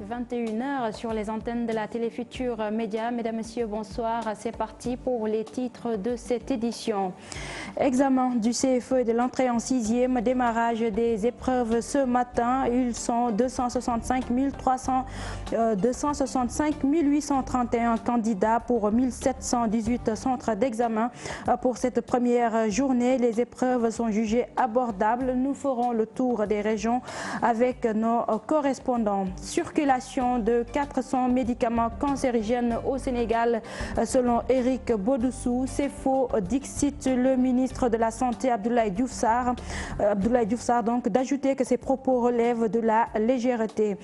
21 h sur les antennes de la Télé Futurs Médias. Mesdames, Messieurs, bonsoir. C'est parti pour les titres de cette édition. Examen du CFE et de l'entrée en 6e, démarrage des épreuves ce matin. Ils sont 265 831 candidats pour 1718 centres d'examen. Pour cette première journée, les épreuves sont jugées abordables. Nous ferons le tour des régions avec nos correspondants. Circulation de 400 médicaments cancérigènes au Sénégal, selon Éric Baudoussou. C'est faux, dixit le ministre de la Santé Abdoulaye Diouf Sarr. Donc d'ajouter que ces propos relèvent de la légèreté.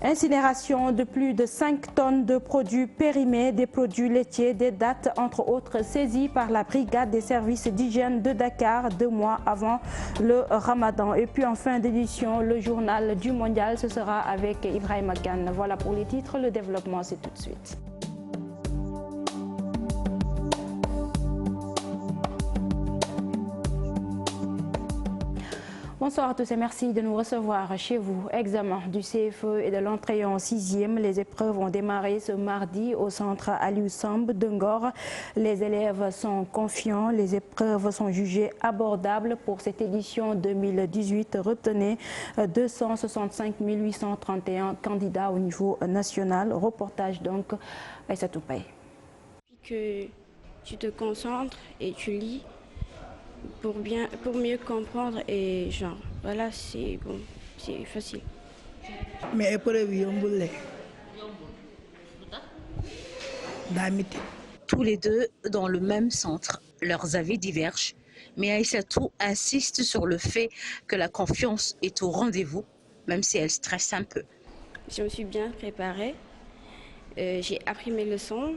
Incinération de plus de 5 tonnes de produits périmés, des produits laitiers, des dattes entre autres saisies par la brigade des services d'hygiène de Dakar 2 mois avant le Ramadan. Et puis en fin d'édition, le journal du mondial, ce sera avec Ibrahim Khan. Voilà pour les titres, le développement c'est tout de suite. Bonsoir à tous et merci de nous recevoir chez vous. Examen du CFE et de l'entrée en 6e. Les épreuves ont démarré ce mardi au centre Aliou Samb de Ngor. Les élèves sont confiants. Les épreuves sont jugées abordables pour cette édition 2018. Retenez 265 831 candidats au niveau national. Reportage donc Aïssatou Paye. Que tu te concentres et tu lis pour mieux comprendre et genre voilà, c'est bon, c'est facile. Mais tous les deux dans le même centre, leurs avis divergent, mais Aïssatou insiste sur le fait que la confiance est au rendez-vous, même si elle stresse un peu. Je me suis bien préparée, j'ai appris mes leçons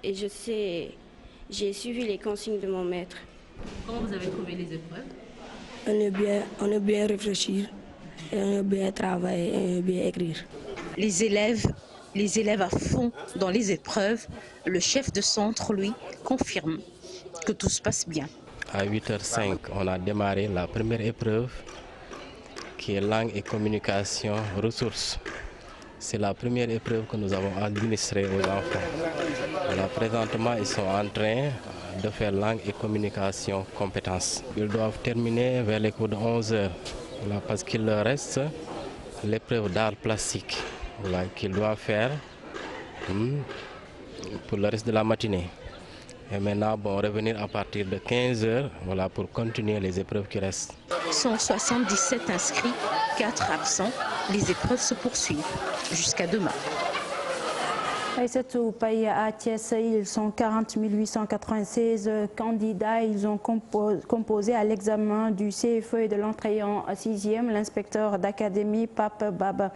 et j'ai suivi les consignes de mon maître. Comment vous avez trouvé les épreuves? On est bien réfléchir, on est bien travailler et bien écrire. Les élèves à fond dans les épreuves, le chef de centre, lui, confirme que tout se passe bien. À 8h05, on a démarré la première épreuve qui est langue et communication ressources. C'est la première épreuve que nous avons administrée aux enfants. Voilà, présentement, ils sont en train de faire langue et communication compétences. Ils doivent terminer vers les coups de 11h, voilà, parce qu'il leur reste l'épreuve d'art plastique, voilà, qu'ils doivent faire pour le reste de la matinée. Et maintenant, revenir à partir de 15h, voilà, pour continuer les épreuves qui restent. 177 inscrits, 4 absents. Les épreuves se poursuivent jusqu'à demain. Aïssatou Paye à Thiès, ils sont 40 896 candidats. Ils ont composé à l'examen du CFE et de l'entrée en 6e. L'inspecteur d'académie, Pape Baba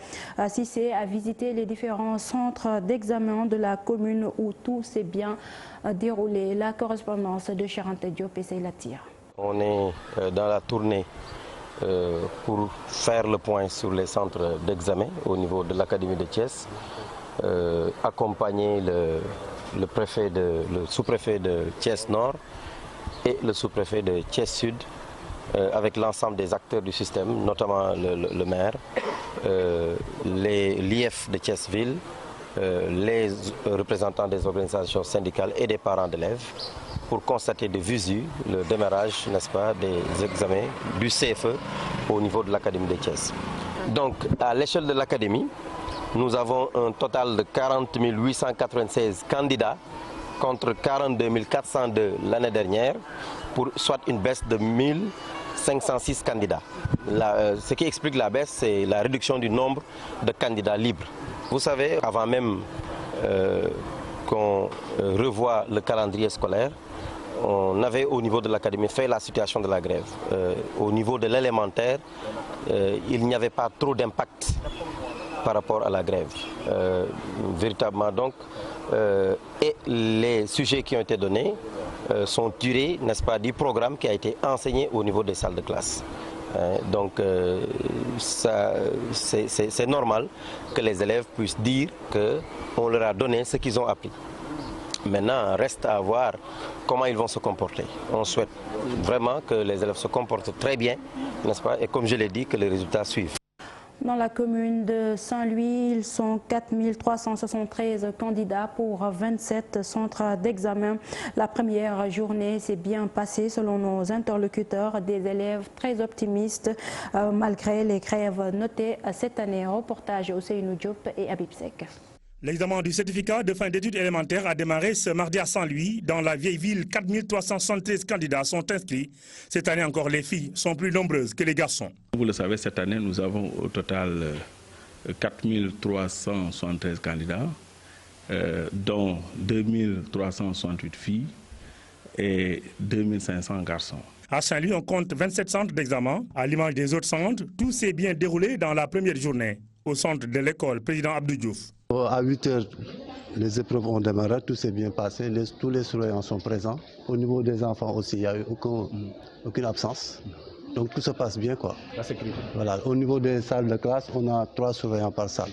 Sissé, a visité les différents centres d'examen de la commune où tout s'est bien déroulé. La correspondance de Charente Diop et Seylatir. On est dans la tournée pour faire le point sur les centres d'examen au niveau de l'académie de Thiès. Accompagner le sous-préfet de Thiès Nord et le sous-préfet de Thiès Sud avec l'ensemble des acteurs du système, notamment le maire, l'IF de Thiès Ville, les représentants des organisations syndicales et des parents d'élèves pour constater de visu le démarrage, n'est-ce pas, des examens du CFE au niveau de l'académie de Thiès. Donc à l'échelle de l'académie, nous avons un total de 40 896 candidats contre 42 402 l'année dernière, pour soit une baisse de 1506 candidats. Ce qui explique la baisse, c'est la réduction du nombre de candidats libres. Vous savez, avant même qu'on revoie le calendrier scolaire, on avait au niveau de l'académie fait la situation de la grève. Au niveau de l'élémentaire, il n'y avait pas trop d'impact par rapport à la grève. Véritablement donc, et les sujets qui ont été donnés sont tirés, n'est-ce pas, du programme qui a été enseigné au niveau des salles de classe. Donc c'est normal que les élèves puissent dire qu'on leur a donné ce qu'ils ont appris. Maintenant, reste à voir comment ils vont se comporter. On souhaite vraiment que les élèves se comportent très bien, n'est-ce pas, et comme je l'ai dit, que les résultats suivent. Dans la commune de Saint-Louis, ils sont 4 373 candidats pour 27 centres d'examen. La première journée s'est bien passée selon nos interlocuteurs, des élèves très optimistes malgré les grèves notées cette année. Reportage Ousseynou Diop et Habib Sek. L'examen du certificat de fin d'études élémentaires a démarré ce mardi à Saint-Louis. Dans la vieille ville, 4 373 candidats sont inscrits. Cette année encore, les filles sont plus nombreuses que les garçons. Vous le savez, cette année, nous avons au total 4 373 candidats, dont 2 368 filles et 2 500 garçons. À Saint-Louis, on compte 27 centres d'examen. À l'image des autres centres, tout s'est bien déroulé dans la première journée au centre de l'école Président Abdou Diouf. À 8 h, les épreuves ont démarré, tout s'est bien passé, tous les surveillants sont présents. Au niveau des enfants aussi, il n'y a eu aucune absence. Donc tout se passe bien, quoi. La sécurité. Voilà. Au niveau des salles de classe, on a 3 surveillants par salle.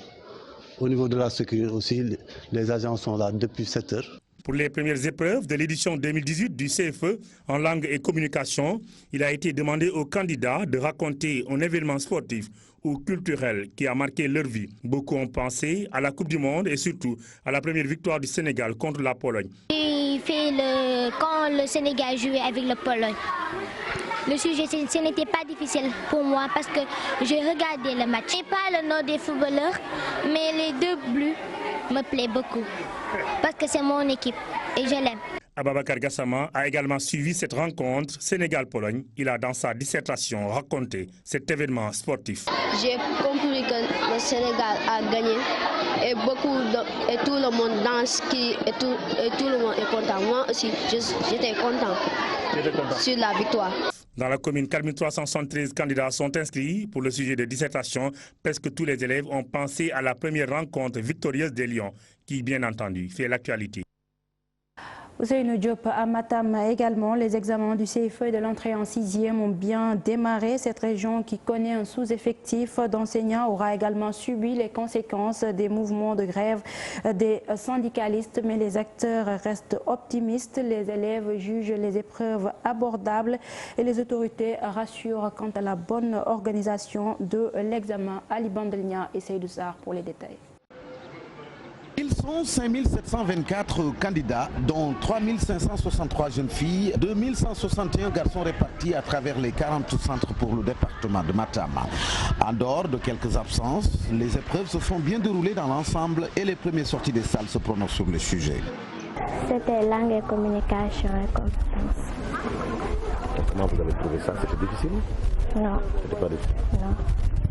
Au niveau de la sécurité aussi, les agents sont là depuis 7 h. Pour les premières épreuves de l'édition 2018 du CFE en langue et communication, il a été demandé aux candidats de raconter un événement sportif ou culturel qui a marqué leur vie. Beaucoup ont pensé à la Coupe du Monde et surtout à la première victoire du Sénégal contre la Pologne. J'ai fait quand le Sénégal jouait avec la Pologne. Le sujet, ce n'était pas difficile pour moi parce que j'ai regardé le match. Je ne sais pas le nom des footballeurs, mais les 2 bleus me plaisent beaucoup parce que c'est mon équipe et je l'aime. Ababakar Gassama a également suivi cette rencontre Sénégal-Pologne. Il a dans sa dissertation raconté cet événement sportif. J'ai compris que le Sénégal a gagné et tout le monde danse et tout le monde est content. Moi aussi, j'étais content sur la victoire. Dans la commune, 4 373 candidats sont inscrits pour le sujet de dissertation. Presque tous les élèves ont pensé à la première rencontre victorieuse des Lions, qui, bien entendu, fait l'actualité. Ousseynou Diop à Matam également, les examens du CFE et de l'entrée en 6e ont bien démarré. Cette région qui connaît un sous-effectif d'enseignants aura également subi les conséquences des mouvements de grève des syndicalistes, mais les acteurs restent optimistes. Les élèves jugent les épreuves abordables et les autorités rassurent quant à la bonne organisation de l'examen. Ali Bandelnia et Seydou Sarr pour les détails. Ils sont 5 724 candidats, dont 3 563 jeunes filles, 2 161 garçons répartis à travers les 40 centres pour le département de Matam. En dehors de quelques absences, les épreuves se sont bien déroulées dans l'ensemble et les premières sorties des salles se prononcent sur le sujet. C'était langue et communication et compétences. Comment vous avez trouvé ça? C'était difficile? Non. C'était pas difficile? Non.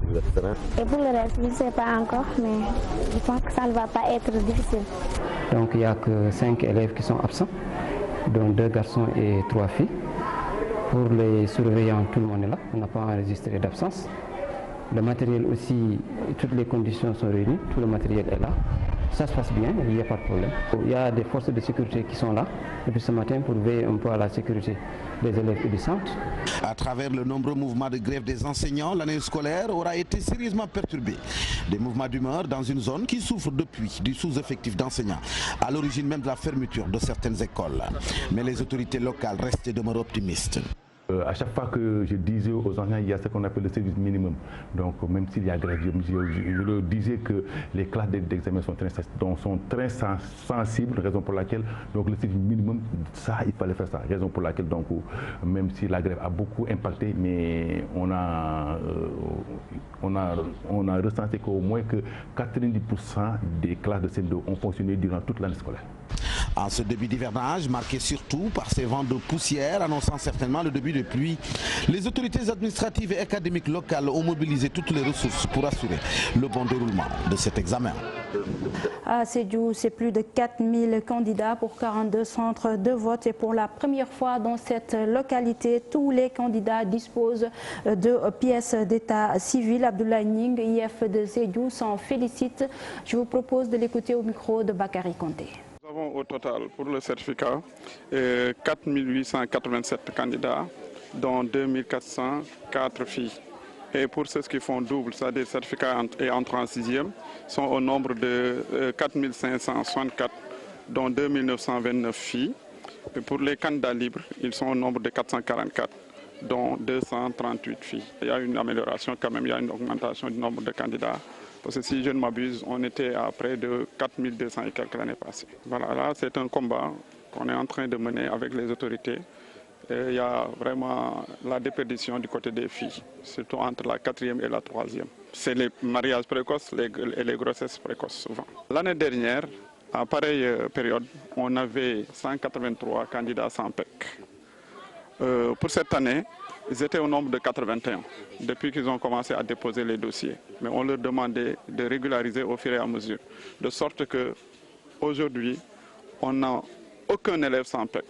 Vous êtes serein? Et pour le reste, je ne sais pas encore, mais je pense que ça ne va pas être difficile. Donc il n'y a que 5 élèves qui sont absents, dont 2 garçons et 3 filles. Pour les surveillants, tout le monde est là, on n'a pas enregistré d'absence. Le matériel aussi, toutes les conditions sont réunies, tout le matériel est là. Ça se passe bien, il n'y a pas de problème. Il y a des forces de sécurité qui sont là depuis ce matin pour veiller un peu à la sécurité des élèves et du centre. À travers le nombreux mouvements de grève des enseignants, l'année scolaire aura été sérieusement perturbée. Des mouvements d'humeur dans une zone qui souffre depuis du sous-effectif d'enseignants, à l'origine même de la fermeture de certaines écoles. Mais les autorités locales restent et demeurent optimistes. À chaque fois que je disais aux enseignants, il y a ce qu'on appelle le service minimum. Donc même s'il y a grève, je leur disais que les classes d'examen sont très sensibles, raison pour laquelle donc, le service minimum, ça, il fallait faire ça. Raison pour laquelle, donc, même si la grève a beaucoup impacté, mais on a recensé qu'au moins que 90% des classes de CM2 ont fonctionné durant toute l'année scolaire. En ce début d'hivernage, marqué surtout par ces vents de poussière annonçant certainement le début de pluie, les autorités administratives et académiques locales ont mobilisé toutes les ressources pour assurer le bon déroulement de cet examen. À Sédhiou, c'est plus de 4000 candidats pour 42 centres de vote. Et pour la première fois dans cette localité, tous les candidats disposent de pièces d'état civil. Abdoulaye Ning, IF de Sédhiou, s'en félicite. Je vous propose de l'écouter au micro de Bakary Conté. Nous avons au total pour le certificat 4 887 candidats, dont 2 404 filles. Et pour ceux qui font double, c'est-à-dire certificat et entrée en 6e, sont au nombre de 4 564, dont 2 929 filles. Et pour les candidats libres, ils sont au nombre de 444, dont 238 filles. Il y a une amélioration quand même, il y a une augmentation du nombre de candidats. Parce que si je ne m'abuse, on était à près de 4200 et quelques l'année passée. Voilà, là c'est un combat qu'on est en train de mener avec les autorités. Et il y a vraiment la déperdition du côté des filles, surtout entre la 4e et la 3e. C'est les mariages précoces et les grossesses précoces souvent. L'année dernière, à pareille période, on avait 183 candidats sans PEC. Pour cette année, ils étaient au nombre de 81, depuis qu'ils ont commencé à déposer les dossiers. Mais on leur demandait de régulariser au fur et à mesure, de sorte qu'aujourd'hui, on n'a aucun élève sans PEC.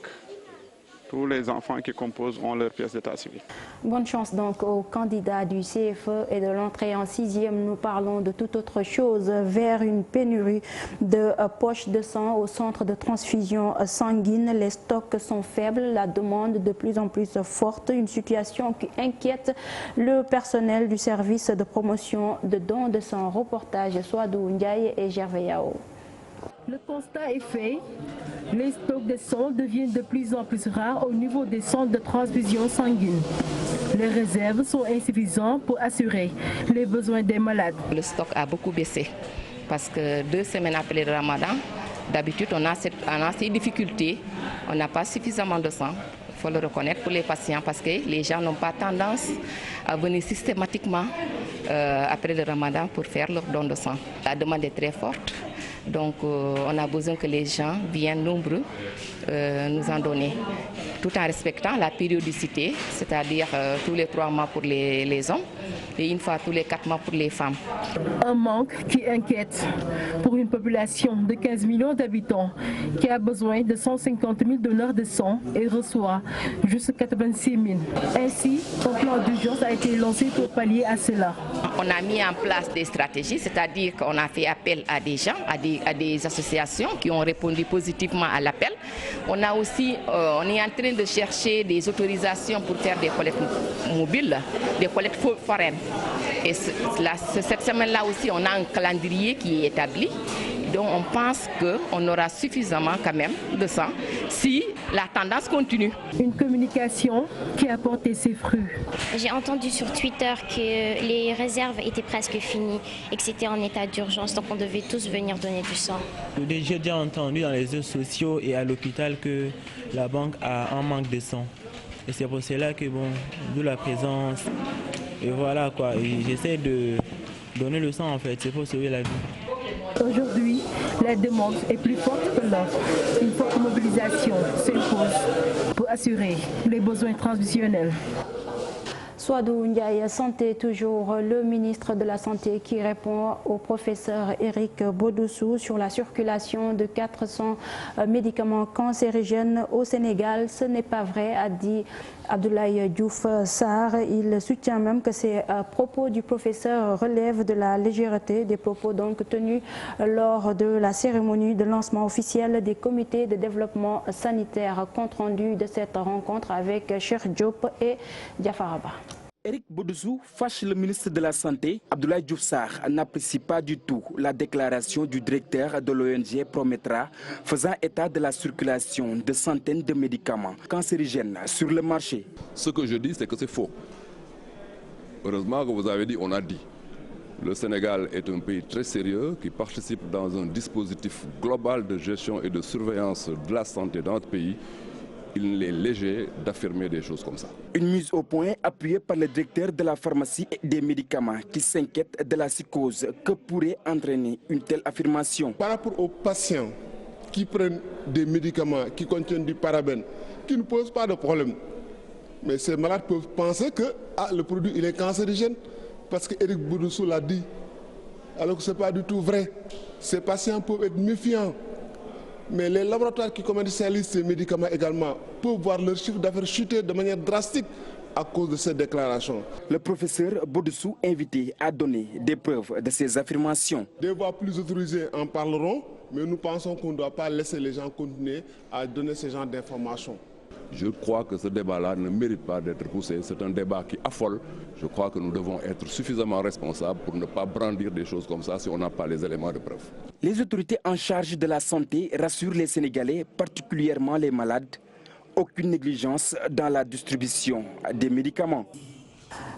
Tous les enfants qui composent ont leur pièce d'état civil. Bonne chance donc aux candidats du CFE et de l'entrée en 6e. Nous parlons de toute autre chose, vers une pénurie de poches de sang au centre de transfusion sanguine. Les stocks sont faibles, la demande de plus en plus forte, une situation qui inquiète le personnel du service de promotion de dons de sang. Reportage Swadou Ndiaye et Gervais Yao. Le constat est fait, les stocks de sang deviennent de plus en plus rares au niveau des centres de transfusion sanguine. Les réserves sont insuffisantes pour assurer les besoins des malades. Le stock a beaucoup baissé parce que 2 semaines après le ramadan, d'habitude on a ces difficultés, on n'a pas suffisamment de sang. Il faut le reconnaître pour les patients parce que les gens n'ont pas tendance à venir systématiquement après le ramadan pour faire leur don de sang. La demande est très forte. Donc on a besoin que les gens viennent nombreux nous en donner, tout en respectant la périodicité, c'est-à-dire tous les 3 mois pour les hommes et une fois tous les 4 mois pour les femmes. Un manque qui inquiète pour une population de 15 millions d'habitants qui a besoin de 150 000 donneurs de sang et reçoit juste 86 000. Ainsi, un plan d'urgence a été lancé pour pallier à cela. On a mis en place des stratégies, c'est-à-dire qu'on a fait appel à des gens, à des associations qui ont répondu positivement à l'appel. On a aussi, on est en train de chercher des autorisations pour faire des collectes mobiles, des collectes foraines. Et cette semaine-là aussi, on a un calendrier qui est établi. Donc on pense qu'on aura suffisamment quand même de sang si la tendance continue. Une communication qui a porté ses fruits. J'ai entendu sur Twitter que les réserves étaient presque finies et que c'était en état d'urgence, donc on devait tous venir donner du sang. J'ai déjà entendu dans les réseaux sociaux et à l'hôpital que la banque a un manque de sang. Et c'est pour cela que, bon, d'où la présence, et voilà quoi, j'essaie de donner le sang en fait, c'est pour sauver la vie. Aujourd'hui, la demande est plus forte que l'offre. Une forte mobilisation s'impose pour assurer les besoins transitionnels. Swadou Ndiaye, Santé toujours, le ministre de la Santé qui répond au professeur Éric Bodossou sur la circulation de 400 médicaments cancérigènes au Sénégal. Ce n'est pas vrai, a dit Abdoulaye Diouf Sarr. Il soutient même que ces propos du professeur relèvent de la légèreté des propos donc tenus lors de la cérémonie de lancement officiel des comités de développement sanitaire. Compte rendu de cette rencontre avec Cheikh Diop et Diafaraba. Éric Bodossou fâche le ministre de la Santé. Abdoulaye Diouf Sarr n'apprécie pas du tout la déclaration du directeur de l'ONG Prometra faisant état de la circulation de centaines de médicaments cancérigènes sur le marché. Ce que je dis, c'est que c'est faux. Heureusement que vous avez dit, on a dit. Le Sénégal est un pays très sérieux qui participe dans un dispositif global de gestion et de surveillance de la santé dans notre pays. Il est léger d'affirmer des choses comme ça. Une mise au point appuyée par le directeur de la pharmacie et des médicaments qui s'inquiète de la psychose que pourrait entraîner une telle affirmation. Par rapport aux patients qui prennent des médicaments qui contiennent du parabène, qui ne posent pas de problème, mais ces malades peuvent penser que le produit il est cancérigène parce que Éric Bodossou l'a dit, alors que ce n'est pas du tout vrai. Ces patients peuvent être méfiants. Mais les laboratoires qui commercialisent ces médicaments également peuvent voir leur chiffre d'affaires chuter de manière drastique à cause de ces déclarations. Le professeur Bodossou invité à donner des preuves de ces affirmations. Des voix plus autorisées en parleront, mais nous pensons qu'on ne doit pas laisser les gens continuer à donner ce genre d'informations. Je crois que ce débat-là ne mérite pas d'être poussé. C'est un débat qui affole. Je crois que nous devons être suffisamment responsables pour ne pas brandir des choses comme ça si on n'a pas les éléments de preuve. Les autorités en charge de la santé rassurent les Sénégalais, particulièrement les malades. aucune négligence dans la distribution des médicaments.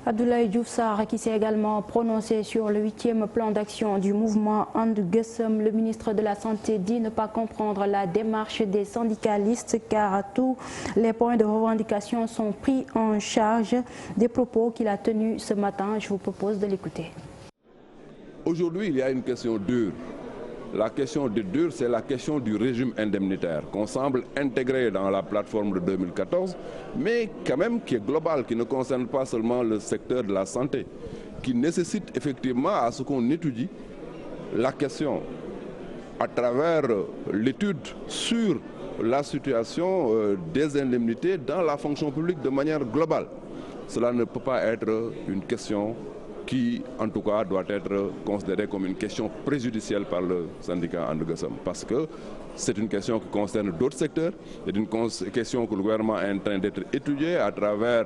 Abdoulaye Diouf Sarr qui s'est également prononcé sur le 8e plan d'action du mouvement And Gueusseum. Le ministre de la Santé dit ne pas comprendre la démarche des syndicalistes car tous les points de revendication sont pris en charge. Des propos qu'il a tenus ce matin, je vous propose de l'écouter. Aujourd'hui, il y a une question dure. La question dure, c'est la question du régime indemnitaire qu'on semble intégrer dans la plateforme de 2014, mais quand même qui est globale, qui ne concerne pas seulement le secteur de la santé, qui nécessite effectivement à ce qu'on étudie la question à travers l'étude sur la situation des indemnités dans la fonction publique de manière globale. Cela ne peut pas être une question qui, en tout cas, doit être considérée comme une question préjudicielle par le syndicat And Gueusseum, parce que c'est une question qui concerne d'autres secteurs, c'est une question que le gouvernement est en train d'être étudiée à travers,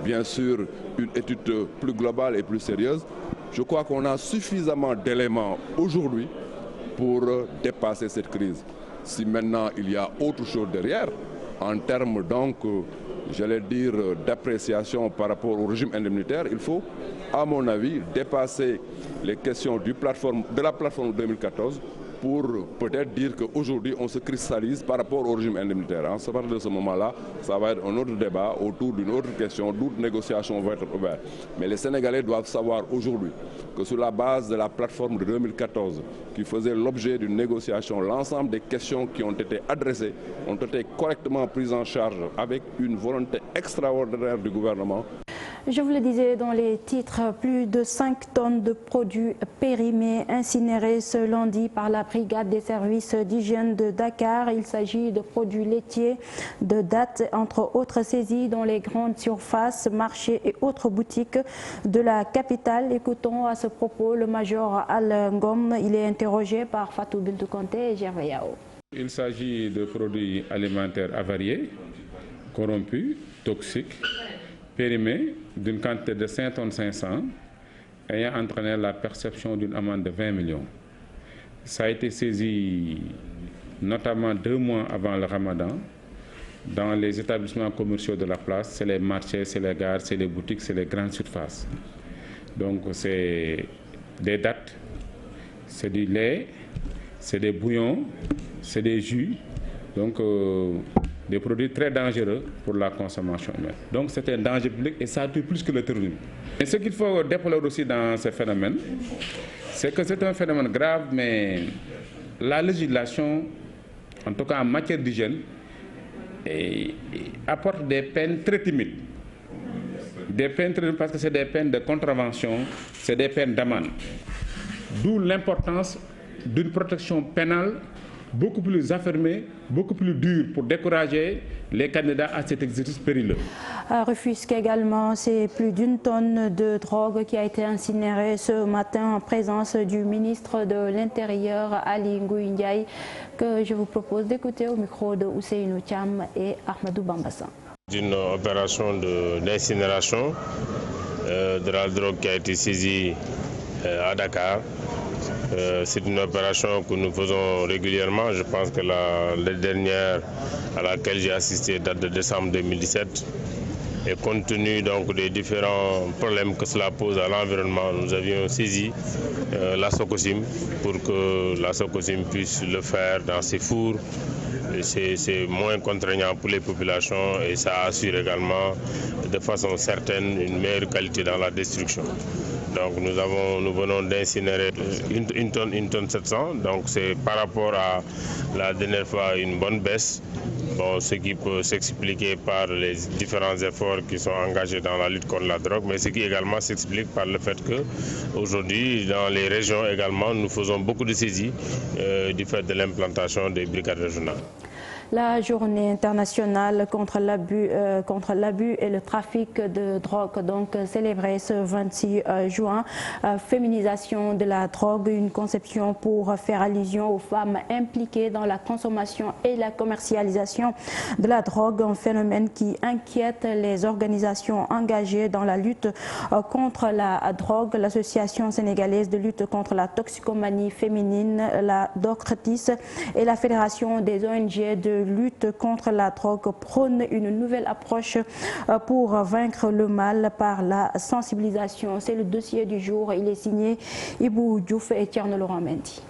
bien sûr, une étude plus globale et plus sérieuse. Je crois qu'on a suffisamment d'éléments aujourd'hui pour dépasser cette crise. Si maintenant il y a autre chose derrière, en termes donc, j'allais dire, d'appréciation par rapport au régime indemnitaire, il faut, à mon avis, dépasser les questions de la plateforme 2014 pour peut-être dire qu'aujourd'hui on se cristallise par rapport au régime indemnitaire. À partir de ce moment-là, ça va être un autre débat autour d'une autre question, d'autres négociations vont être ouvertes. Mais les Sénégalais doivent savoir aujourd'hui que sur la base de la plateforme de 2014, qui faisait l'objet d'une négociation, l'ensemble des questions qui ont été adressées ont été correctement prises en charge avec une volonté extraordinaire du gouvernement. Je vous le disais dans les titres, plus de 5 tonnes de produits périmés incinérés ce lundi par la brigade des services d'hygiène de Dakar. Il s'agit de produits laitiers de date, entre autres saisis dans les grandes surfaces, marchés et autres boutiques de la capitale. Écoutons à ce propos le major Al Ngom. Il est interrogé par Fatou Bintou Konté et Gervais Yao. Il s'agit de produits alimentaires avariés, corrompus, toxiques, périmés d'une quantité de 5 tonnes 500, ayant entraîné la perception d'une amende de 20 millions. Ça a été saisi notamment 2 mois avant le Ramadan dans les établissements commerciaux de la place. C'est les marchés, c'est les gares, c'est les boutiques, c'est les grandes surfaces. Donc c'est des dattes, c'est du lait, c'est des bouillons, c'est des jus. Donc des produits très dangereux pour la consommation humaine. Donc c'est un danger public et ça tue plus que le terrorisme. Et ce qu'il faut déplorer aussi dans ce phénomène, c'est que c'est un phénomène grave, mais la législation, en tout cas en matière d'hygiène, apporte des peines très timides. Des peines très timides parce que c'est des peines de contravention, c'est des peines d'amende. D'où l'importance d'une protection pénale beaucoup plus affirmée, beaucoup plus dure pour décourager les candidats à cet exercice périlleux. À Rufisque également, c'est plus d'1 tonne de drogue qui a été incinérée ce matin en présence du ministre de l'Intérieur, Ali Ngouille Ndiaye, que je vous propose d'écouter au micro de Ousseynou Thiam et Ahmadou Bambassan. Une opération d'incinération de la drogue qui a été saisie à Dakar. C'est une opération que nous faisons régulièrement. Je pense que la dernière à laquelle j'ai assisté date de décembre 2017. Et compte tenu donc des différents problèmes que cela pose à l'environnement, nous avions saisi la Sococim pour que la Sococim puisse le faire dans ses fours. C'est moins contraignant pour les populations et ça assure également de façon certaine une meilleure qualité dans la destruction. Donc nous venons d'incinérer 1 tonne 700, donc c'est par rapport à la dernière fois une bonne baisse, bon, ce qui peut s'expliquer par les différents efforts qui sont engagés dans la lutte contre la drogue, mais ce qui également s'explique par le fait qu'aujourd'hui dans les régions également nous faisons beaucoup de saisies du fait de l'implantation des brigades régionales. La journée internationale contre l'abus et le trafic de drogue, donc célébrée ce 26 juin. Féminisation de la drogue, une conception pour faire allusion aux femmes impliquées dans la consommation et la commercialisation de la drogue, un phénomène qui inquiète les organisations engagées dans la lutte contre la drogue. L'Association sénégalaise de lutte contre la toxicomanie féminine, la DOCRTIS, et la Fédération des ONG de lutte contre la drogue prône une nouvelle approche pour vaincre le mal par la sensibilisation. C'est le dossier du jour. Il est signé Ibou Diouf et Thierno Laurent Mendy.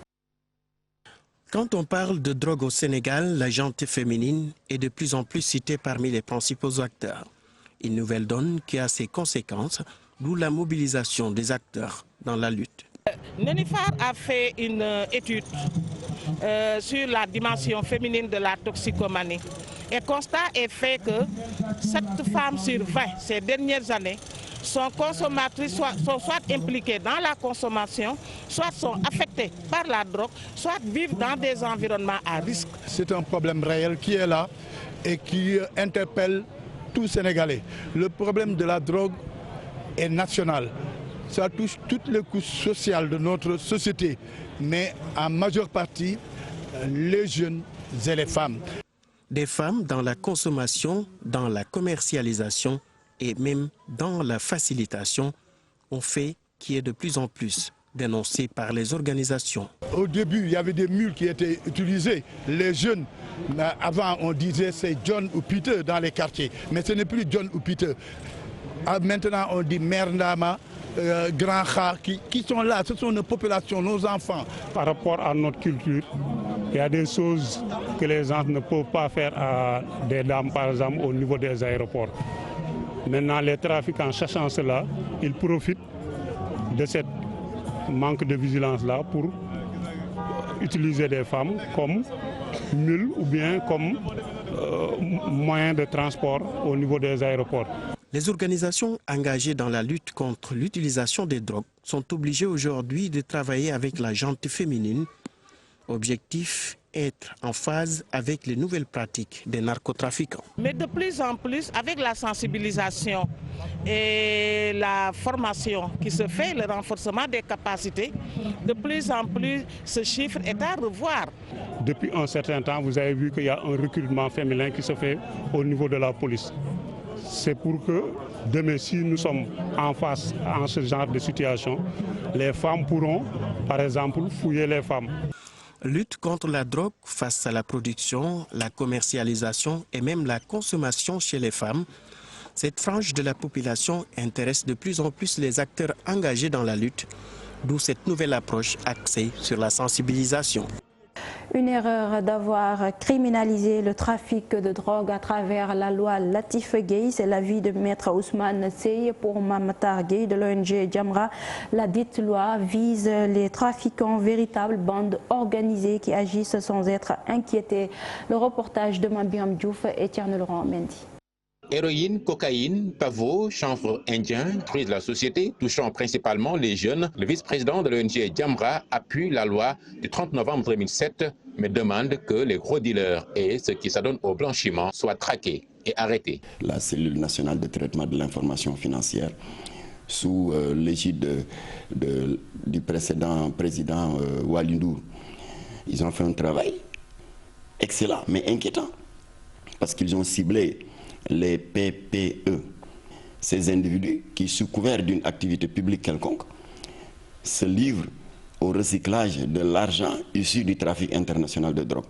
Quand on parle de drogue au Sénégal, la gente féminine est de plus en plus citée parmi les principaux acteurs. Une nouvelle donne qui a ses conséquences, d'où la mobilisation des acteurs dans la lutte. Nenifar a fait une étude sur la dimension féminine de la toxicomanie. Et constat est fait que 7 femmes sur 20 ces dernières années sont consommatrices, sont soit impliquées dans la consommation, soit sont affectées par la drogue, soit vivent dans des environnements à risque. C'est un problème réel qui est là et qui interpelle tous Sénégalais. Le problème de la drogue est national. Ça touche toutes les couches sociales de notre société, mais en majeure partie les jeunes et les femmes. Des femmes dans la consommation, dans la commercialisation et même dans la facilitation, ont fait qui est de plus en plus dénoncé par les organisations. Au début, il y avait des mules qui étaient utilisées. Les jeunes, avant on disait c'est John ou Peter dans les quartiers, mais ce n'est plus John ou Peter. Maintenant on dit Merdama, Grand Kha, qui sont là, ce sont nos populations, nos enfants. Par rapport à notre culture, il y a des choses que les gens ne peuvent pas faire à des dames, par exemple, au niveau des aéroports. Maintenant, les trafiquants, sachant cela, ils profitent de ce manque de vigilance-là pour utiliser des femmes comme mules ou bien comme moyen de transport au niveau des aéroports. Les organisations engagées dans la lutte contre l'utilisation des drogues sont obligées aujourd'hui de travailler avec la gente féminine. Objectif, être en phase avec les nouvelles pratiques des narcotrafiquants. Mais de plus en plus, avec la sensibilisation et la formation qui se fait, le renforcement des capacités, de plus en plus ce chiffre est à revoir. Depuis un certain temps, vous avez vu qu'il y a un recrutement féminin qui se fait au niveau de la police. C'est pour que demain, si nous sommes en face en ce genre de situation, les femmes pourront, par exemple, fouiller les femmes. Lutte contre la drogue face à la production, la commercialisation et même la consommation chez les femmes. Cette frange de la population intéresse de plus en plus les acteurs engagés dans la lutte, d'où cette nouvelle approche axée sur la sensibilisation. Une erreur d'avoir criminalisé le trafic de drogue à travers la loi Latif Gueye. C'est l'avis de Maître Ousmane Seye pour Mamatar Gueye de l'ONG Jamra. La dite loi vise les trafiquants, véritables bandes organisées qui agissent sans être inquiétés. Le reportage de Mambiam Diouf et Thierno Laurent Mendy. Héroïne, cocaïne, pavot, chanvre indien, crise de la société, touchant principalement les jeunes. Le vice-président de l'ONG Jamra appuie la loi du 30 novembre 2007, mais demande que les gros dealers et ceux qui s'adonnent au blanchiment soient traqués et arrêtés. La cellule nationale de traitement de l'information financière, sous l'égide du précédent président Walindou, ils ont fait un travail excellent, mais inquiétant, parce qu'ils ont ciblé les PPE, ces individus qui, sous couvert d'une activité publique quelconque, se livrent au recyclage de l'argent issu du trafic international de drogue.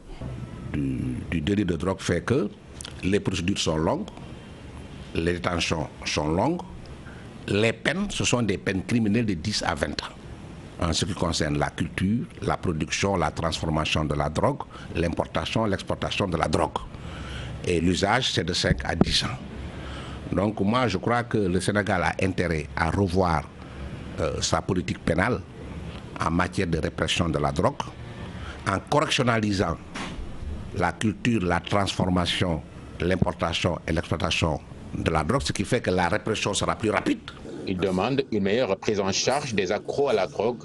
Du délit de drogue fait que les procédures sont longues, les détentions sont longues, les peines, ce sont des peines criminelles de 10 à 20 ans. En ce qui concerne la culture, la production, la transformation de la drogue, l'importation, l'exportation de la drogue. Et l'usage, c'est de 5 à 10 ans. Donc moi, je crois que le Sénégal a intérêt à revoir sa politique pénale en matière de répression de la drogue, en correctionnalisant la culture, la transformation, l'importation et l'exploitation de la drogue, ce qui fait que la répression sera plus rapide. Il demande une meilleure prise en charge des accros à la drogue.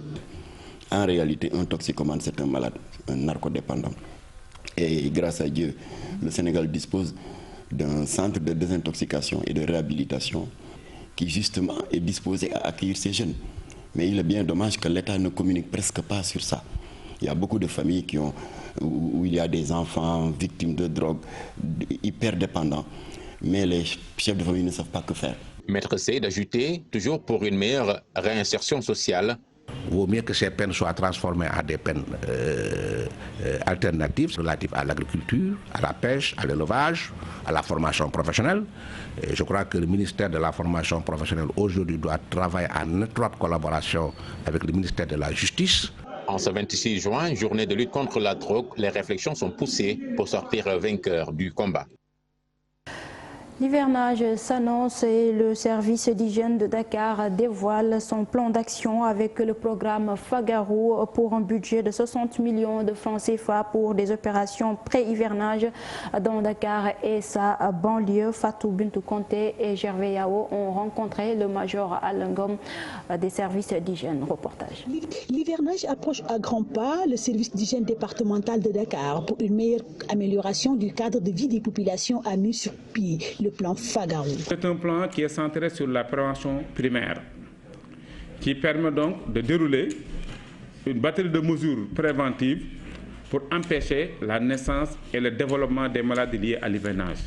En réalité, un toxicomane, c'est un malade, un narcodépendant. Et grâce à Dieu, le Sénégal dispose d'un centre de désintoxication et de réhabilitation qui justement est disposé à accueillir ces jeunes. Mais il est bien dommage que l'État ne communique presque pas sur ça. Il y a beaucoup de familles où il y a des enfants victimes de drogue, hyper dépendants, mais les chefs de famille ne savent pas que faire. Maître Seye d'ajouter, toujours pour une meilleure réinsertion sociale. vaut mieux que ces peines soient transformées en des peines alternatives relatives à l'agriculture, à la pêche, à l'élevage, à la formation professionnelle. Et je crois que le ministère de la formation professionnelle aujourd'hui doit travailler en étroite collaboration avec le ministère de la Justice. En ce 26 juin, journée de lutte contre la drogue, les réflexions sont poussées pour sortir vainqueur du combat. L'hivernage s'annonce et le service d'hygiène de Dakar dévoile son plan d'action avec le programme Fagaro pour un budget de 60 millions de francs CFA pour des opérations pré-hivernage dans Dakar et sa banlieue. Fatou Bintou Conté et Gervais Yao ont rencontré le major Alangom des services d'hygiène. Reportage. L'hivernage approche à grands pas. Le service d'hygiène départemental de Dakar pour une meilleure amélioration du cadre de vie des populations a mis sur pied le plan Fagaro. C'est un plan qui est centré sur la prévention primaire, qui permet donc de dérouler une batterie de mesures préventives pour empêcher la naissance et le développement des maladies liées à l'hivernage,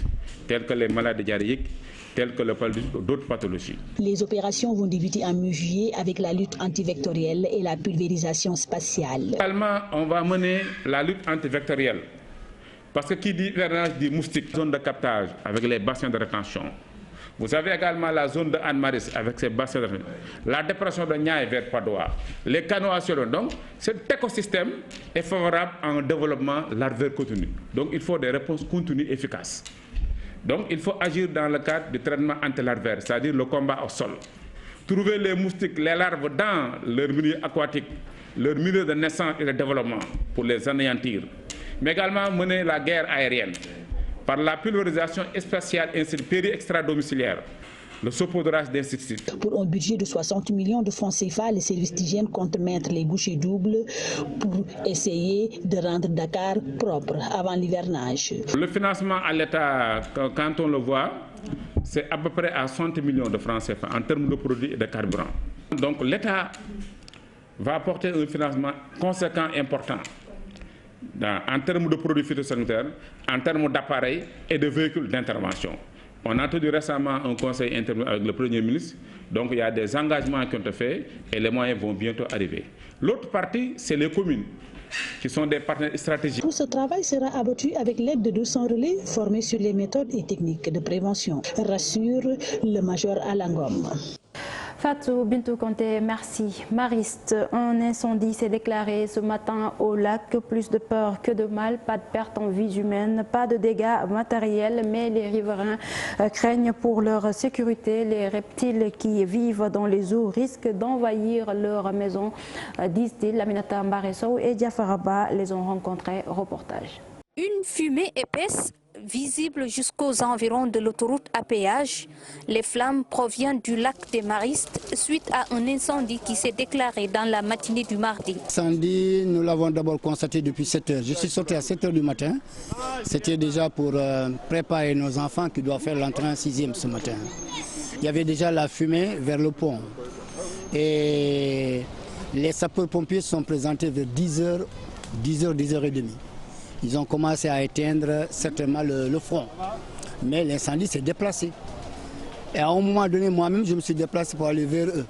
telles que les maladies diarrhéiques, telles que le paludisme ou d'autres pathologies. Les opérations vont débuter en mi-juillet avec la lutte antivectorielle et la pulvérisation spatiale. Également, on va mener la lutte antivectorielle. Parce que qui dit hivernage dit moustique, zone de captage avec les bassins de rétention. Vous avez également la zone de Anne-Maris avec ses bassins de rétention. La dépression de Niaï vers Padoua, les canaux à Chelon. Donc, cet écosystème est favorable à un développement larvaire continu. Donc, il faut des réponses continues efficaces. Donc, il faut agir dans le cadre du traitement antilarvaire, c'est-à-dire le combat au sol. Trouver les moustiques, les larves dans leur milieu aquatique, leur milieu de naissance et de développement pour les anéantir. Mais également mener la guerre aérienne par la pulvérisation spatiale ainsi que péri-extra-domiciliaire, le saupoudrage d'insecticides. Pour un budget de 60 millions de francs CFA, les services d'hygiène comptent mettre les bouchées doubles pour essayer de rendre Dakar propre avant l'hivernage. Le financement à l'État, quand on le voit, c'est à peu près à 60 millions de francs CFA en termes de produits et de carburant. Donc l'État va apporter un financement conséquent important. En termes de produits phytosanitaires, en termes d'appareils et de véhicules d'intervention. On a tenu récemment un conseil intervenu avec le Premier ministre, donc il y a des engagements qui ont été faits et les moyens vont bientôt arriver. L'autre partie, c'est les communes, qui sont des partenaires stratégiques. Tout ce travail sera abattu avec l'aide de 200 relais formés sur les méthodes et techniques de prévention, rassure le major Alangom. Fatou Bintou Conté, merci. Mariste, un incendie s'est déclaré ce matin au lac. Plus de peur que de mal, pas de perte en vies humaines, pas de dégâts matériels, mais les riverains craignent pour leur sécurité. Les reptiles qui vivent dans les eaux risquent d'envahir leurs maisons, disent-ils. Aminata Mbaresso et Diafaraba les ont rencontrés. Reportage. Une fumée épaisse visible jusqu'aux environs de l'autoroute à péage. Les flammes proviennent du lac des Maristes suite à un incendie qui s'est déclaré dans la matinée du mardi. L'incendie, nous l'avons d'abord constaté depuis 7 heures. Je suis sorti à 7 heures du matin. C'était déjà pour préparer nos enfants qui doivent faire l'entrée en 6e ce matin. Il y avait déjà la fumée vers le pont. Et les sapeurs-pompiers sont présentés vers 10h, 10h30. Ils ont commencé à éteindre certainement le front. Mais l'incendie s'est déplacé. Et à un moment donné, moi-même, je me suis déplacé pour aller vers eux.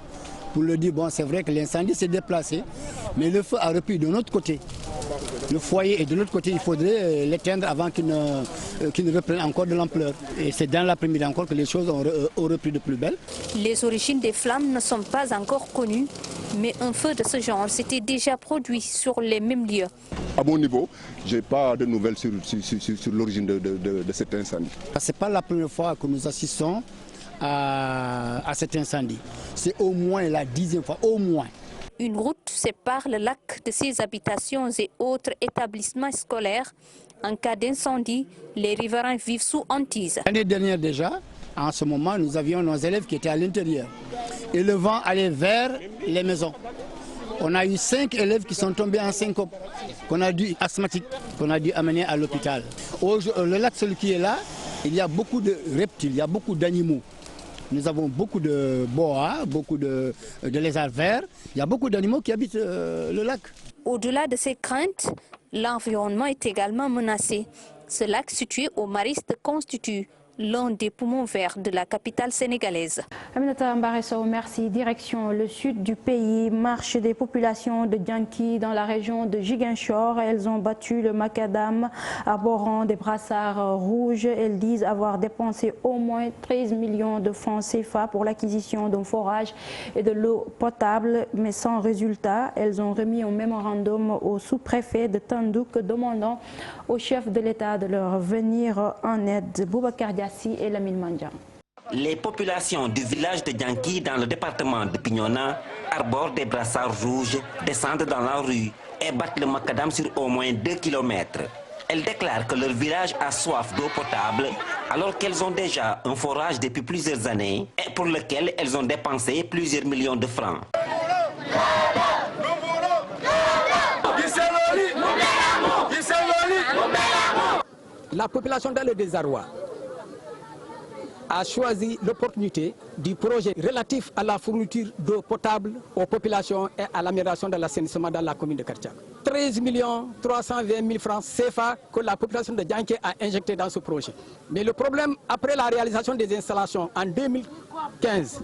Pour leur dire, bon, c'est vrai que l'incendie s'est déplacé, mais le feu a repris de l'autre côté. Le foyer est de l'autre côté, il faudrait l'éteindre avant qu'il ne reprenne encore de l'ampleur. Et c'est dans l'après-midi encore que les choses ont repris de plus belle. Les origines des flammes ne sont pas encore connues, mais un feu de ce genre s'était déjà produit sur les mêmes lieux. À mon niveau, je n'ai pas de nouvelles sur l'origine de cet incendie. Ce n'est pas la première fois que nous assistons à cet incendie. C'est au moins la 10e fois, au moins. Une route sépare le lac de ses habitations et autres établissements scolaires. En cas d'incendie, les riverains vivent sous hantise. L'année dernière déjà, en ce moment, nous avions nos élèves qui étaient à l'intérieur. Et le vent allait vers les maisons. On a eu 5 élèves qui sont tombés en syncope, asthmatiques, qu'on a dû amener à l'hôpital. Le lac, celui qui est là, il y a beaucoup de reptiles, il y a beaucoup d'animaux. Nous avons beaucoup de boas, beaucoup de lézards verts. Il y a beaucoup d'animaux qui habitent le lac. Au-delà de ces craintes, l'environnement est également menacé. Ce lac situé au Mariste constitue l'un des poumons verts de la capitale sénégalaise. Aminata Mbaresso, merci. Direction le sud du pays, marche des populations de Dianki dans la région de Ziguinchor. Elles ont battu le macadam arborant des brassards rouges. Elles disent avoir dépensé au moins 13 millions de francs CFA pour l'acquisition d'un forage et de l'eau potable, mais sans résultat. Elles ont remis un mémorandum au sous-préfet de Tandouk demandant au chef de l'État de leur venir en aide. Boubacar Diassi et Lamine Mandian. Les populations du village de Dianki dans le département de Bignona arborent des brassards rouges, descendent dans la rue et battent le macadam sur au moins 2 km. Elles déclarent que leur village a soif d'eau potable alors qu'elles ont déjà un forage depuis plusieurs années et pour lequel elles ont dépensé plusieurs millions de francs. La population dans le désarroi a choisi l'opportunité du projet relatif à la fourniture d'eau potable aux populations et à l'amélioration de l'assainissement dans la commune de Kartiak. 13 320 000 francs CFA que la population de Dianké a injecté dans ce projet. Mais le problème, après la réalisation des installations en 2015,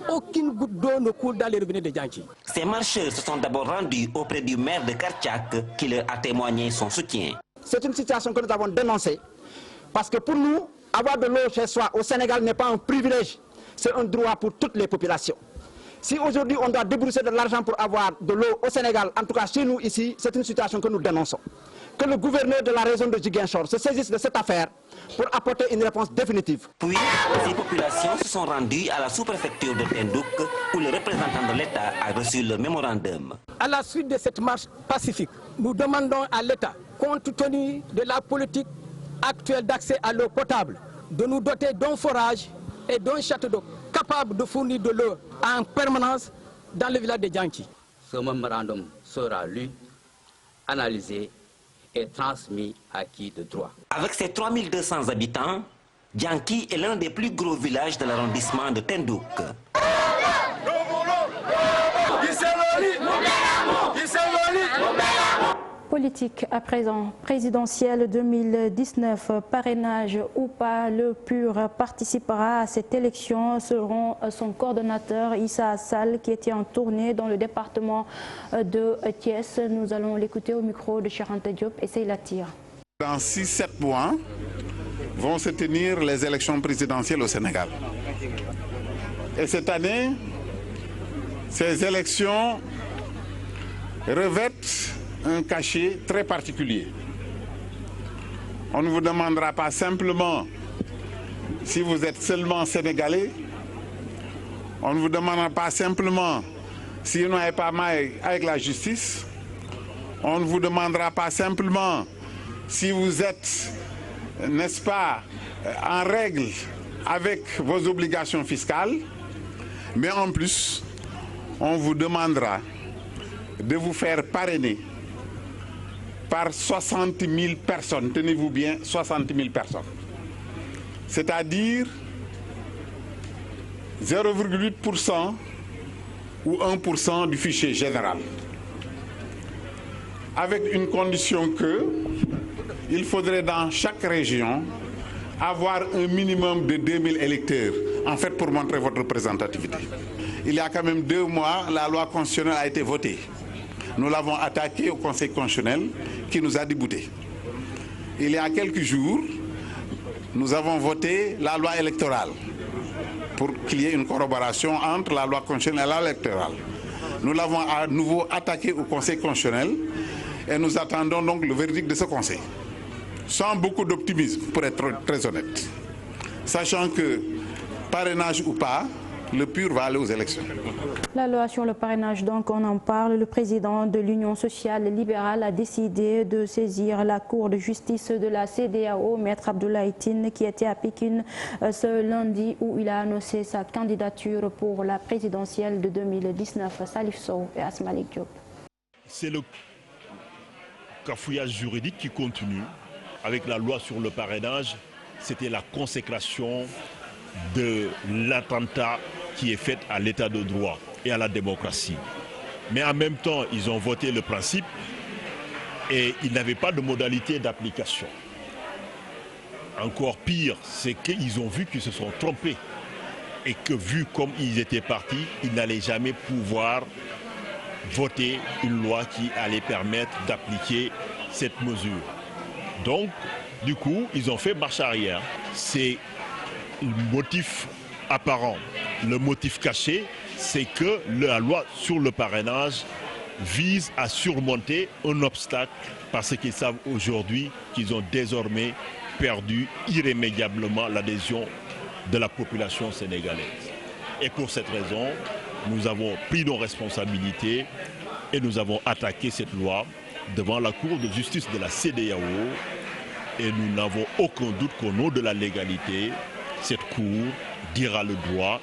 aucune goutte d'eau ne coule dans les robinets de Dianké. Ces marcheurs se sont d'abord rendus auprès du maire de Kartiak qui leur a témoigné son soutien. C'est une situation que nous avons dénoncée parce que pour nous, avoir de l'eau chez soi au Sénégal n'est pas un privilège, c'est un droit pour toutes les populations. Si aujourd'hui on doit débrousser de l'argent pour avoir de l'eau au Sénégal, en tout cas chez nous ici, c'est une situation que nous dénonçons. Que le gouverneur de la région de Ziguinchor se saisisse de cette affaire pour apporter une réponse définitive. Puis, ces populations se sont rendues à la sous-préfecture de Tendouk où le représentant de l'État a reçu le mémorandum. À la suite de cette marche pacifique, nous demandons à l'État, compte tenu de la politique actuelle d'accès à l'eau potable, de nous doter d'un forage et d'un château d'eau capable de fournir de l'eau en permanence dans le village de Dianki. Ce mémorandum sera lu, analysé et transmis à qui de droit. Avec ses 3200 habitants, Dianki est l'un des plus gros villages de l'arrondissement de Tendouk. Politique à présent, présidentielle 2019, parrainage ou pas, le PUR participera à cette élection selon son coordonnateur Issa Sall qui était en tournée dans le département de Thiès. Nous allons l'écouter au micro de Charante Diop et Seyla Tire. Dans 6-7 mois vont se tenir les élections présidentielles au Sénégal. Et cette année, ces élections revêtent un cachet très particulier. On ne vous demandera pas simplement si vous êtes seulement sénégalais. On ne vous demandera pas simplement si vous n'avez pas mal avec la justice. On ne vous demandera pas simplement si vous êtes, n'est-ce pas, en règle avec vos obligations fiscales. Mais en plus, on vous demandera de vous faire parrainer par 60 000 personnes, tenez-vous bien, 60 000 personnes. C'est-à-dire 0,8% ou 1% du fichier général. Avec une condition que il faudrait dans chaque région avoir un minimum de 2000 électeurs, en fait pour montrer votre représentativité. Il y a quand même 2 mois, la loi constitutionnelle a été votée. Nous l'avons attaquée au Conseil constitutionnel qui nous a déboutés. Il y a quelques jours, nous avons voté la loi électorale pour qu'il y ait une corroboration entre la loi constitutionnelle et la loi électorale. Nous l'avons à nouveau attaqué au Conseil constitutionnel et nous attendons donc le verdict de ce Conseil. Sans beaucoup d'optimisme, pour être très honnête. Sachant que, parrainage ou pas, le PUR va aller aux élections. La loi sur le parrainage, donc on en parle. Le président de l'Union sociale libérale a décidé de saisir la Cour de justice de la CEDEAO, Maître Abdoulaye Tine, qui était à Pékin ce lundi où il a annoncé sa candidature pour la présidentielle de 2019. Salif Sow et Asmalik Diop. C'est le cafouillage juridique qui continue. Avec la loi sur le parrainage, c'était la consécration de l'attentat qui est fait à l'état de droit et à la démocratie. Mais en même temps, ils ont voté le principe et ils n'avaient pas de modalité d'application. encore pire, c'est qu'ils ont vu qu'ils se sont trompés. Et que vu comme ils étaient partis, ils n'allaient jamais pouvoir voter une loi qui allait permettre d'appliquer cette mesure. Donc, du coup, ils ont fait marche arrière. C'est le motif apparent. Le motif caché, c'est que la loi sur le parrainage vise à surmonter un obstacle parce qu'ils savent aujourd'hui qu'ils ont désormais perdu irrémédiablement l'adhésion de la population sénégalaise. Et pour cette raison, nous avons pris nos responsabilités et nous avons attaqué cette loi devant la Cour de justice de la CEDEAO et nous n'avons aucun doute qu'au nom de la légalité, cette Cour dira le droit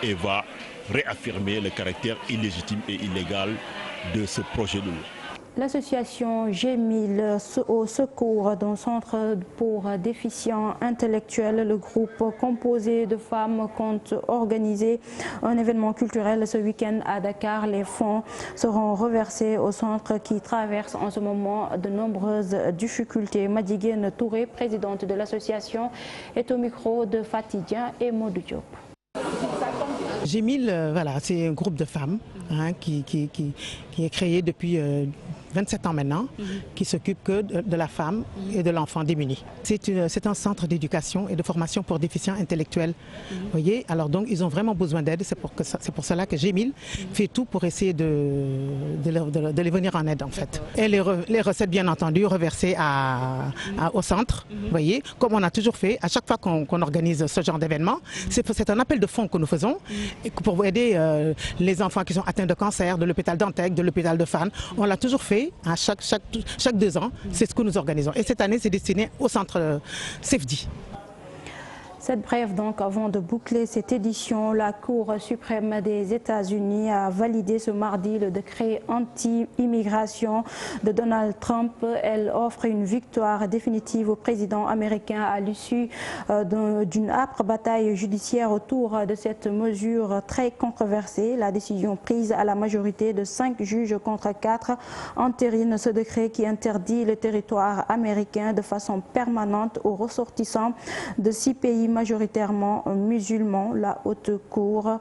et va réaffirmer le caractère illégitime et illégal de ce projet de loi. L'association G1000 au secours d'un centre pour déficients intellectuels, le groupe composé de femmes compte organiser un événement culturel ce week-end à Dakar. Les fonds seront reversés au centre qui traverse en ce moment de nombreuses difficultés. Madjiguène Touré, présidente de l'association, est au micro de Fatidien et Modou Diop. G1000, voilà, c'est un groupe de femmes qui est créé depuis 27 ans maintenant, qui s'occupe que de la femme et de l'enfant démuni. C'est un centre d'éducation et de formation pour déficients intellectuels. Voyez, alors donc ils ont vraiment besoin d'aide, c'est pour cela que G1000 fait tout pour essayer de les venir en aide en fait. Et les recettes bien entendu reversées au centre, voyez, comme on a toujours fait à chaque fois qu'on organise ce genre d'événement. C'est un appel de fonds que nous faisons pour aider les enfants qui sont atteints de cancer, de l'hôpital d'Antec, de l'hôpital de Fann. On l'a toujours fait à chaque 2 ans, c'est ce que nous organisons. Et cette année, c'est destiné au centre CEFDI. Cette brève donc, avant de boucler cette édition, la Cour suprême des États-Unis a validé ce mardi le décret anti-immigration de Donald Trump. Elle offre une victoire définitive au président américain à l'issue d'une âpre bataille judiciaire autour de cette mesure très controversée. La décision prise à la majorité de 5 juges contre 4 entérine ce décret qui interdit le territoire américain de façon permanente aux ressortissants de 6 pays majoritairement musulmans. La Haute Cour,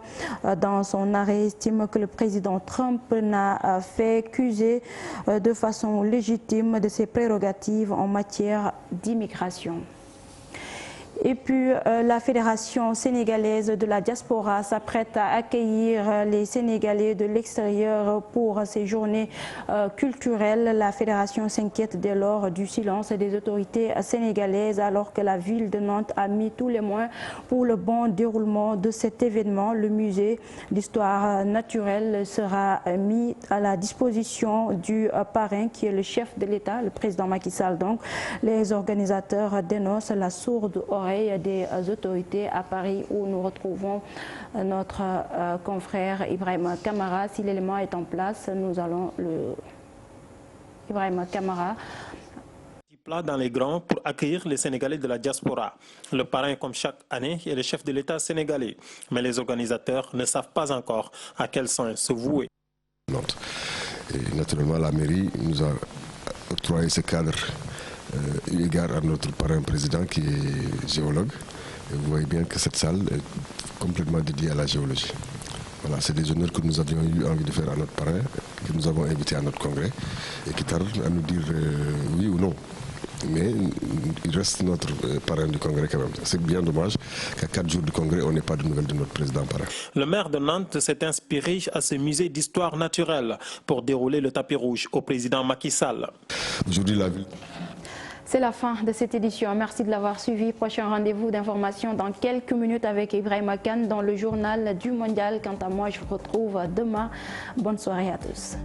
dans son arrêt, estime que le président Trump n'a fait qu'user de façon légitime de ses prérogatives en matière d'immigration. Et puis, la Fédération sénégalaise de la diaspora s'apprête à accueillir les Sénégalais de l'extérieur pour ces journées culturelles. La Fédération s'inquiète dès lors du silence des autorités sénégalaises alors que la ville de Nantes a mis tous les moyens pour le bon déroulement de cet événement. Le musée d'histoire naturelle sera mis à la disposition du parrain qui est le chef de l'État, le président Macky Sall. Donc, les organisateurs dénoncent la sourde oreille des autorités à Paris où nous retrouvons notre confrère Ibrahima Kamara. Si l'élément est en place, nous allons le... Ibrahima Kamara. Plat dans les grands pour accueillir les Sénégalais de la diaspora. Le parrain, comme chaque année, est le chef de l'État sénégalais. Mais les organisateurs ne savent pas encore à quel sens se vouer. Et naturellement, la mairie nous a octroyé ce cadre eu égard à notre parrain président qui est géologue. Et vous voyez bien que cette salle est complètement dédiée à la géologie. Voilà, c'est des honneurs que nous avions eu envie de faire à notre parrain, que nous avons invité à notre congrès et qui tardent à nous dire oui ou non. Mais il reste notre parrain du congrès quand même. C'est bien dommage qu'à 4 jours du congrès, on n'ait pas de nouvelles de notre président parrain. Le maire de Nantes s'est inspiré à ce musée d'histoire naturelle pour dérouler le tapis rouge au président Macky Sall. Aujourd'hui, la ville... C'est la fin de cette édition. Merci de l'avoir suivi. Prochain rendez-vous d'information dans quelques minutes avec Ibrahima Kane dans le journal du Mondial. Quant à moi, je vous retrouve demain. Bonne soirée à tous.